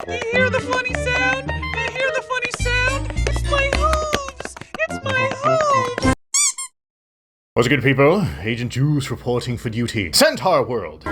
You hear the funny sound? You hear the funny sound? It's my hooves! It's my hooves! What's good, people? Agent Juice reporting for duty. Centaurworld!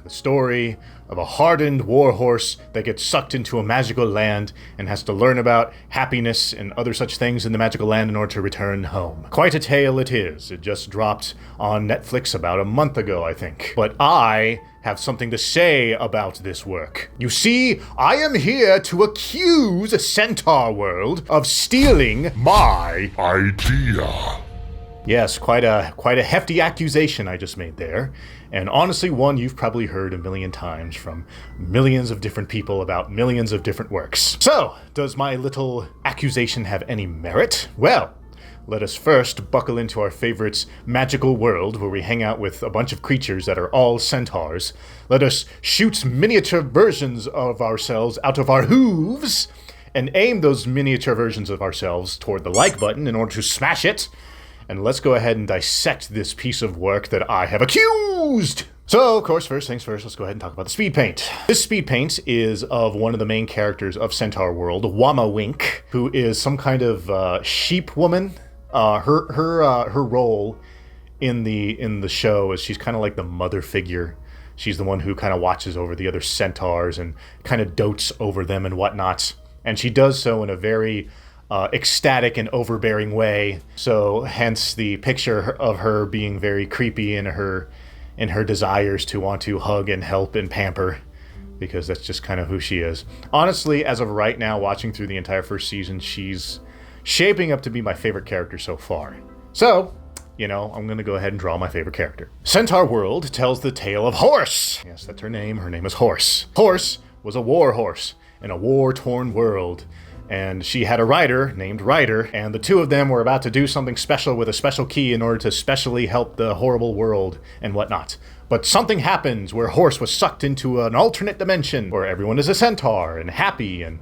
The story of a hardened warhorse that gets sucked into a magical land and has to learn about happiness and other such things in the magical land in order to return home. Quite a tale it is. It just dropped on Netflix about a month ago, I think. But I have something to say about this work. You see, I am here to accuse Centaurworld of stealing my idea. Yes, quite a hefty accusation I just made there, and honestly one you've probably heard a million times from millions of different people about millions of different works. So, does my little accusation have any merit? Well, let us first buckle into our favorite magical world where we hang out with a bunch of creatures that are all centaurs. Let us shoot miniature versions of ourselves out of our hooves and aim those miniature versions of ourselves toward the like button in order to smash it. And let's go ahead and dissect this piece of work that I have accused! So, of course, first things first, let's go ahead and talk about the speed paint. This speed paint is of one of the main characters of Centaurworld, Wammawink, who is some kind of sheep woman. Her role in the show is she's kind of like the mother figure. She's the one who kind of watches over the other centaurs and kind of dotes over them and whatnot. And she does so in a very ecstatic and overbearing way, so hence the picture of her being very creepy in her desires to want to hug and help and pamper, because that's just kind of who she is. Honestly, as of right now, watching through the entire first season, she's shaping up to be my favorite character so far. So, you know, I'm gonna go ahead and draw my favorite character. Centaurworld tells the tale of Horse. Yes, that's her name. Her name is Horse. Horse was a warhorse in a war-torn world. And she had a rider named Ryder, and the two of them were about to do something special with a special key in order to specially help the horrible world and whatnot. But something happens where Horse was sucked into an alternate dimension where everyone is a centaur and happy and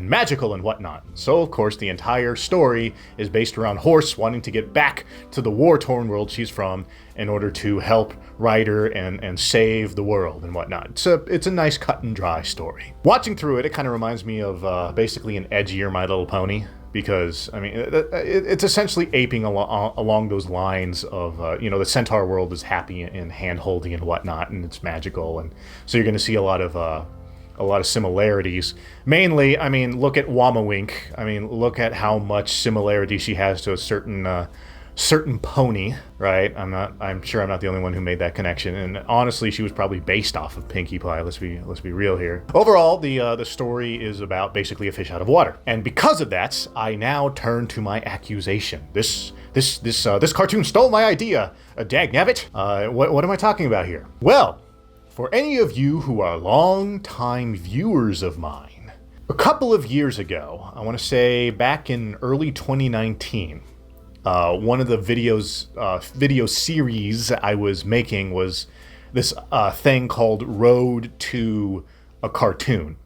magical and whatnot. So, of course, the entire story is based around Horse wanting to get back to the war-torn world she's from in order to help Ryder and save the world and whatnot. It's a nice cut and dry story. Watching through it, it kind of reminds me of basically an edgier My Little Pony, because, I mean, it's essentially aping along those lines of, you know, the Centaur world is happy and hand-holding and whatnot, and it's magical, and so you're going to see a lot of similarities. Mainly, I mean, look at Wammawink. I mean, look at how much similarity she has to a certain pony, right? I'm sure I'm not the only one who made that connection, and honestly, she was probably based off of Pinkie Pie. Let's be real here. Overall, the story is about basically a fish out of water, and because of that, I now turn to my accusation. This cartoon stole my idea. Dagnabbit. What am I talking about here? Well, for any of you who are long-time viewers of mine, a couple of years ago, I want to say back in early 2019, one of the video series I was making was this thing called Road to a Cartoon.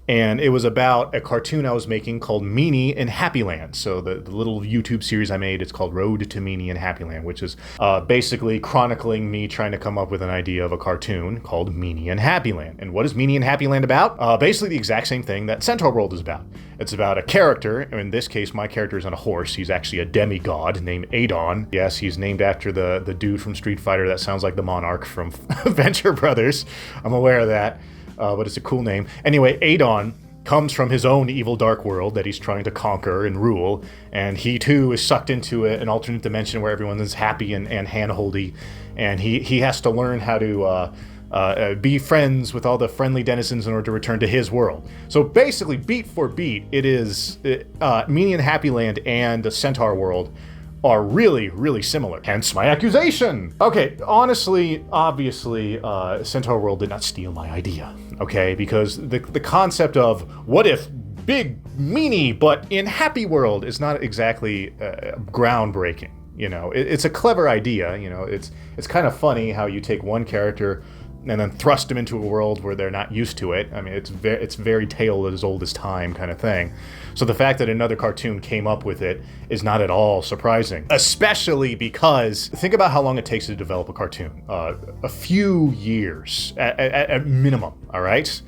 And it was about a cartoon I was making called MEANIE in HAPPYLAND. So the little YouTube series I made, it's called Road to MEANIE in HAPPYLAND, which is basically chronicling me trying to come up with an idea of a cartoon called MEANIE in HAPPYLAND. And what is MEANIE in HAPPYLAND about? Basically the exact same thing that Centaurworld is about. It's about a character, in this case my character is on a horse. He's actually a demigod named Adon. Yes, he's named after the dude from Street Fighter that sounds like the Monarch from Venture Brothers. I'm aware of that. But it's a cool name. Anyway, Adon comes from his own evil dark world that he's trying to conquer and rule, and he too is sucked into an alternate dimension where everyone is happy and hand-holdy, and he has to learn how to be friends with all the friendly denizens in order to return to his world. So basically, beat for beat, it is MEANIE in HAPPYLAND and the Centaurworld are really, really similar. Hence my accusation. Okay, honestly, obviously, Centaurworld did not steal my idea, okay? Because the concept of what if big MEANIE but in Happy World is not exactly groundbreaking. You know, it's a clever idea. You know, it's kind of funny how you take one character, and then thrust them into a world where they're not used to it. I mean, it's very tale as old as time kind of thing. So the fact that another cartoon came up with it is not at all surprising, especially because think about how long it takes to develop a cartoon. A few years at minimum, all right?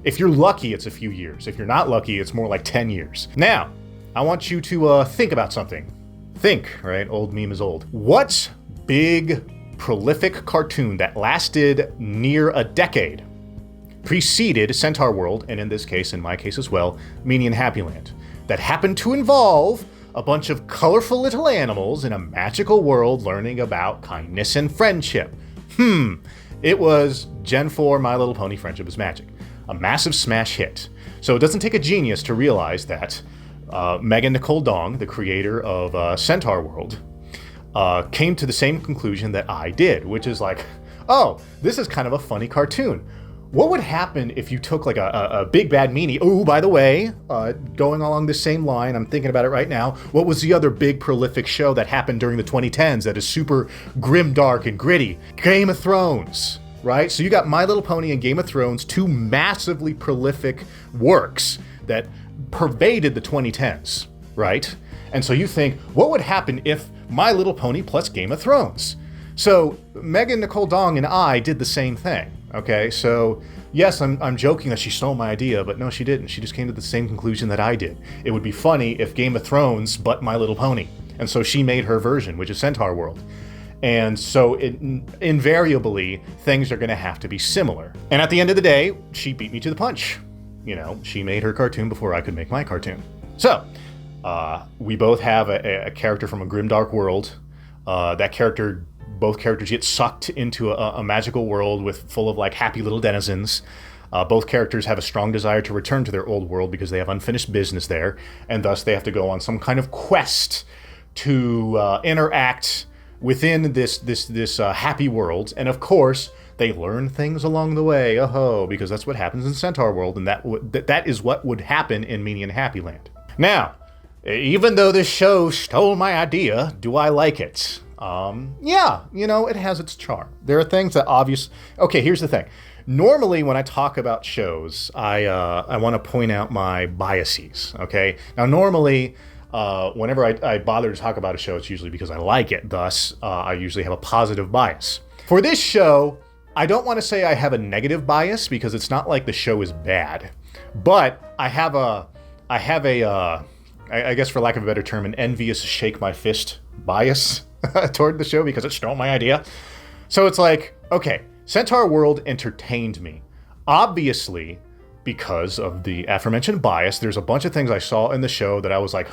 If you're lucky, it's a few years. If you're not lucky, it's more like 10 years. Now, I want you to think about something. Think, right? Old meme is old. What big, prolific cartoon that lasted near a decade preceded Centaurworld, and in this case, in my case as well, MEANIE and HAPPYLAND, that happened to involve a bunch of colorful little animals in a magical world learning about kindness and friendship? It was Gen 4 My Little Pony Friendship is Magic, a massive smash hit. So it doesn't take a genius to realize that Megan Nicole Dong, the creator of Centaurworld, came to the same conclusion that I did, which is like, oh, this is kind of a funny cartoon. What would happen if you took like a big bad meanie? Oh, by the way, going along the same line, I'm thinking about it right now. What was the other big prolific show that happened during the 2010s that is super grim, dark, and gritty? Game of Thrones, right? So you got My Little Pony and Game of Thrones, two massively prolific works that pervaded the 2010s, right? And so you think, what would happen if My Little Pony plus Game of Thrones? So Megan Nicole Dong and I did the same thing, okay? So yes, I'm joking that she stole my idea, but no, she didn't. She just came to the same conclusion that I did. It would be funny if Game of Thrones but My Little Pony. And so she made her version, which is Centaurworld. And so invariably, things are gonna have to be similar. And at the end of the day, she beat me to the punch. You know, she made her cartoon before I could make my cartoon. So, we both have a character from a grimdark world. Both characters get sucked into a magical world full of like happy little denizens. Both characters have a strong desire to return to their old world because they have unfinished business there, and thus they have to go on some kind of quest to interact within this happy world. And of course, they learn things along the way, because that's what happens in Centaurworld, and that is what would happen in MEANIE and HAPPYLAND. Now, even though this show stole my idea, do I like it? Yeah, it has its charm. There are things that okay, here's the thing. Normally, when I talk about shows, I want to point out my biases, okay? Now, normally, whenever I bother to talk about a show, it's usually because I like it. Thus, I usually have a positive bias. For this show, I don't want to say I have a negative bias because it's not like the show is bad, but I have a, I guess for lack of a better term, an envious shake my fist bias toward the show because it stole my idea. So it's like, okay, Centaurworld entertained me. Obviously, because of the aforementioned bias, there's a bunch of things I saw in the show that I was like,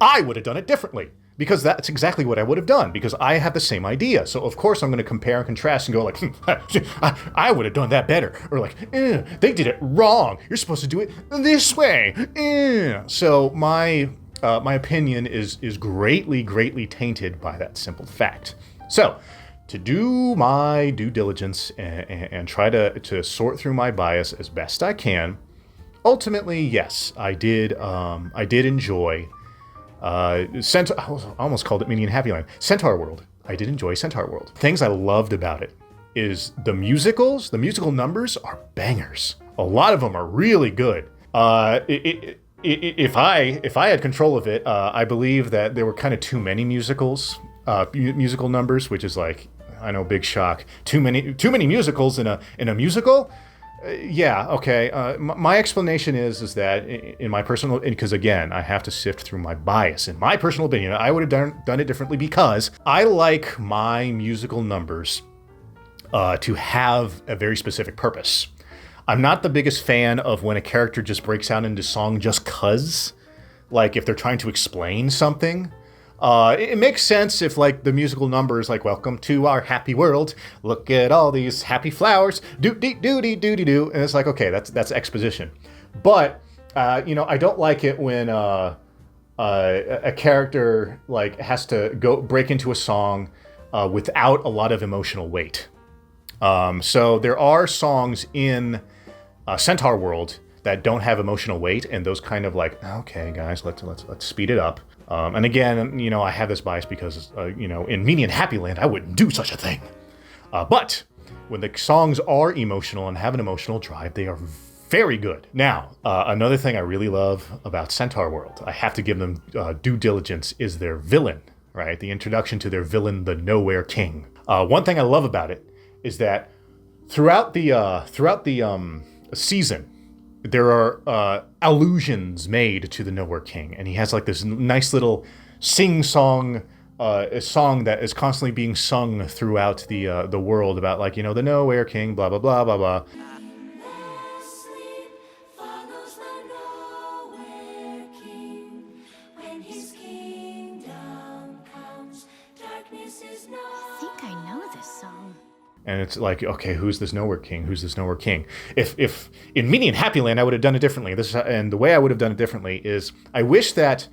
I would have done it differently. Because that's exactly what I would have done, because I have the same idea. So of course I'm going to compare and contrast and go like, I would have done that better. Or like, they did it wrong. You're supposed to do it this way. So my opinion is greatly tainted by that simple fact. So to do my due diligence and try to sort through my bias as best I can, ultimately, yes, I did enjoy I almost called it MEANIE and HAPPYLAND. Centaurworld. I did enjoy Centaurworld. Things I loved about it is the musicals. The musical numbers are bangers. A lot of them are really good. If I had control of it, I believe that there were kind of too many musical numbers, which is like, I know, big shock. Too many musicals in a musical. Yeah, okay. My explanation is that in my personal, because again, I have to sift through my bias. In my personal opinion, I would have done it differently because I like my musical numbers to have a very specific purpose. I'm not the biggest fan of when a character just breaks out into song just 'cause, like if they're trying to explain something. It makes sense if like the musical number is like, welcome to our happy world. Look at all these happy flowers. Do-dee-doo-dee-doo-dee-doo. And it's like, okay, that's exposition. But, I don't like it when a character like has to break into a song without a lot of emotional weight. So there are songs in Centaurworld that don't have emotional weight, and those kind of like, okay, guys, let's speed it up. And again, I have this bias because, in MEANIE and HAPPYLAND, I wouldn't do such a thing. But when the songs are emotional and have an emotional drive, they are very good. Now, another thing I really love about Centaurworld, I have to give them due diligence, is their villain, right? The introduction to their villain, the Nowhere King. One thing I love about it is that throughout the season, there are allusions made to the Nowhere King, and he has like this nice little sing-song, a song that is constantly being sung throughout the world about, like, you know, the Nowhere King, blah blah blah blah blah. And it's like, okay, who's this Nowhere King? Who's this Nowhere King? If in MEANIE and HAPPYLAND I would have done it differently. And the way I would have done it differently is, I wish that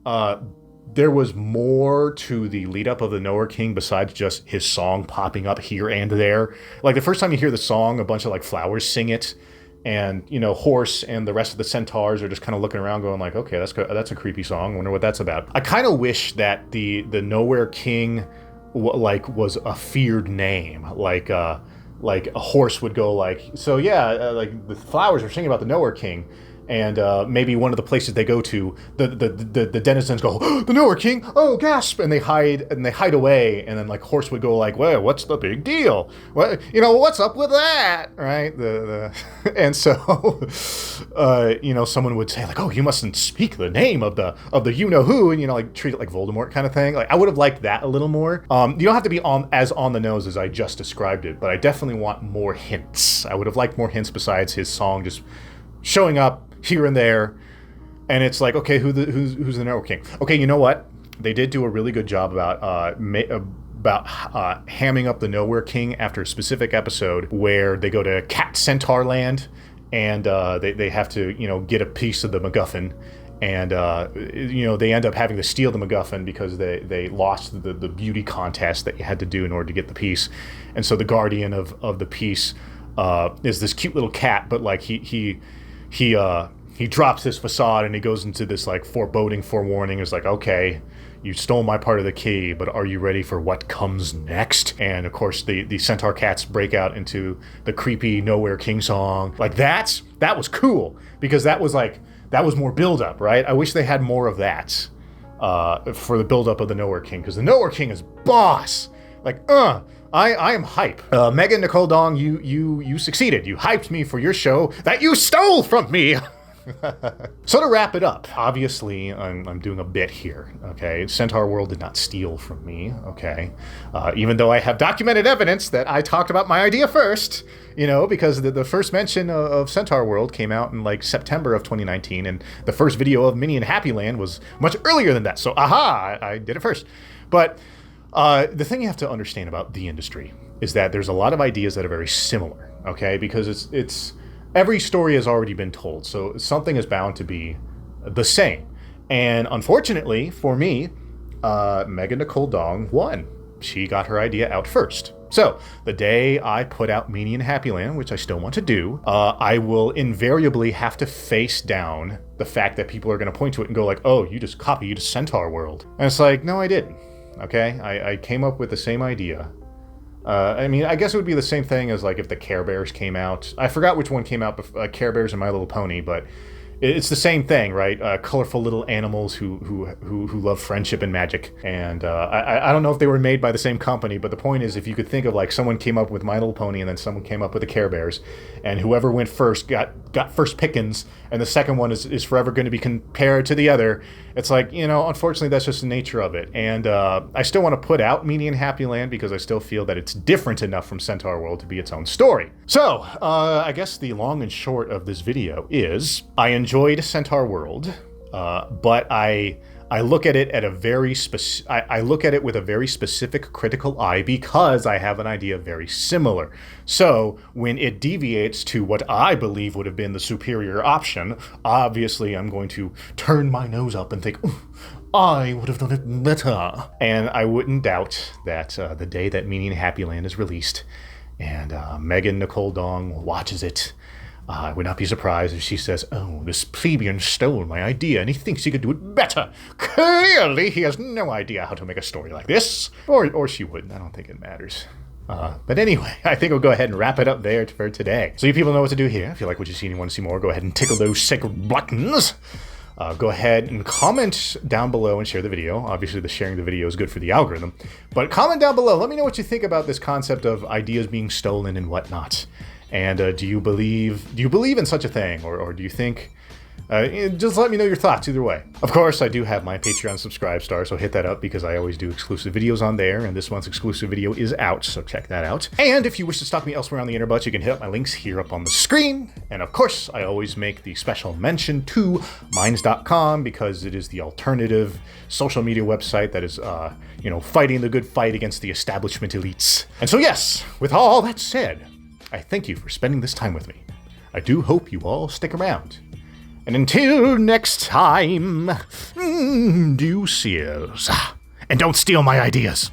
there was more to the lead up of the Nowhere King besides just his song popping up here and there. Like the first time you hear the song, a bunch of like flowers sing it, and you know, Horse and the rest of the centaurs are just kind of looking around, going like, okay, that's a creepy song. I wonder what that's about. I kind of wish that the Nowhere King was a feared name, like a Horse would go like, so yeah, like the flowers are singing about the Nowhere King, and maybe one of the places they go to, the denizens go, oh, the Nowhere King, oh gasp, and they hide away, and then like Horse would go like, well, what's the big deal? What, you know, what's up with that, right? And so you know, someone would say like, oh, you mustn't speak the name of the you know who, and you know, like treat it like Voldemort kind of thing. Like I would have liked that a little more. You don't have to be on the nose as I just described it, but I definitely want more hints. I would have liked more hints besides his song just showing up here and there, and it's like, okay, who's the Nowhere King? Okay, you know what? They did do a really good job about hamming up the Nowhere King after a specific episode where they go to Centaurland, and they have to, you know, get a piece of the MacGuffin, and you know, they end up having to steal the MacGuffin because they lost the beauty contest that you had to do in order to get the piece, and so the guardian of the piece is this cute little cat, but like he drops his facade and he goes into this like foreboding forewarning. It's like, okay, you stole my part of the key, but are you ready for what comes next? And of course the centaur cats break out into the creepy Nowhere King song. Like that was cool, because that was more build up, right? I wish they had more of that for the build up of the Nowhere King, because the Nowhere King is boss. Like, I am hype. Megan Nicole Dong, you succeeded. You hyped me for your show that you stole from me. So to wrap it up, obviously I'm doing a bit here, okay? Centaurworld did not steal from me, okay? Even though I have documented evidence that I talked about my idea first, you know, because the first mention of Centaurworld came out in like September of 2019, and the first video of MEANIE and HAPPYLAND was much earlier than that. So aha, I did it first. But the thing you have to understand about the industry is that there's a lot of ideas that are very similar, okay? Because it's every story has already been told, so something is bound to be the same. And unfortunately for me, Megan Nicole Dong won. She got her idea out first. So the day I put out MEANIE and HAPPYLAND, which I still want to do, I will invariably have to face down the fact that people are going to point to it and go like, oh, you just copied Centaurworld. And it's like, no, I didn't. Okay, I came up with the same idea. I mean, I guess it would be the same thing as like if the Care Bears came out. I forgot which one came out, Care Bears and My Little Pony, but it's the same thing, right? Colorful little animals who love friendship and magic. And I don't know if they were made by the same company, but the point is, if you could think of like someone came up with My Little Pony and then someone came up with the Care Bears, and whoever went first got first pickings, and the second one is forever going to be compared to the other. It's like, you know, unfortunately that's just the nature of it. And I still want to put out MEANIE and HAPPYLAND because I still feel that it's different enough from Centaurworld to be its own story. So I guess the long and short of this video is I enjoyed Centaurworld, but I look at it at a very I look at it with a very specific critical eye because I have an idea very similar. So when it deviates to what I believe would have been the superior option, obviously I'm going to turn my nose up and think, I would have done it better. And I wouldn't doubt that the day that MEANIE and HAPPYLAND is released and Megan Nicole Dong watches it, I would not be surprised if she says, oh, this plebeian stole my idea and he thinks he could do it better. Clearly, he has no idea how to make a story like this. Or she wouldn't. I don't think it matters. But anyway, I think we'll go ahead and wrap it up there for today. So you people know what to do here. If you like what you see and you want to see more, go ahead and tickle those sacred buttons. Go ahead and comment down below and share the video. Obviously, the sharing the video is good for the algorithm. But comment down below. Let me know what you think about this concept of ideas being stolen and whatnot. And do you believe in such a thing, or do you think? Just let me know your thoughts either way. Of course, I do have my Patreon subscribe star, so hit that up because I always do exclusive videos on there, and this month's exclusive video is out, so check that out. And if you wish to stalk me elsewhere on the internet, you can hit up my links here up on the screen. And of course, I always make the special mention to Minds.com because it is the alternative social media website that is, fighting the good fight against the establishment elites. And so yes, with all that said, I thank you for spending this time with me. I do hope you all stick around. And until next time, deuces. And don't steal my ideas.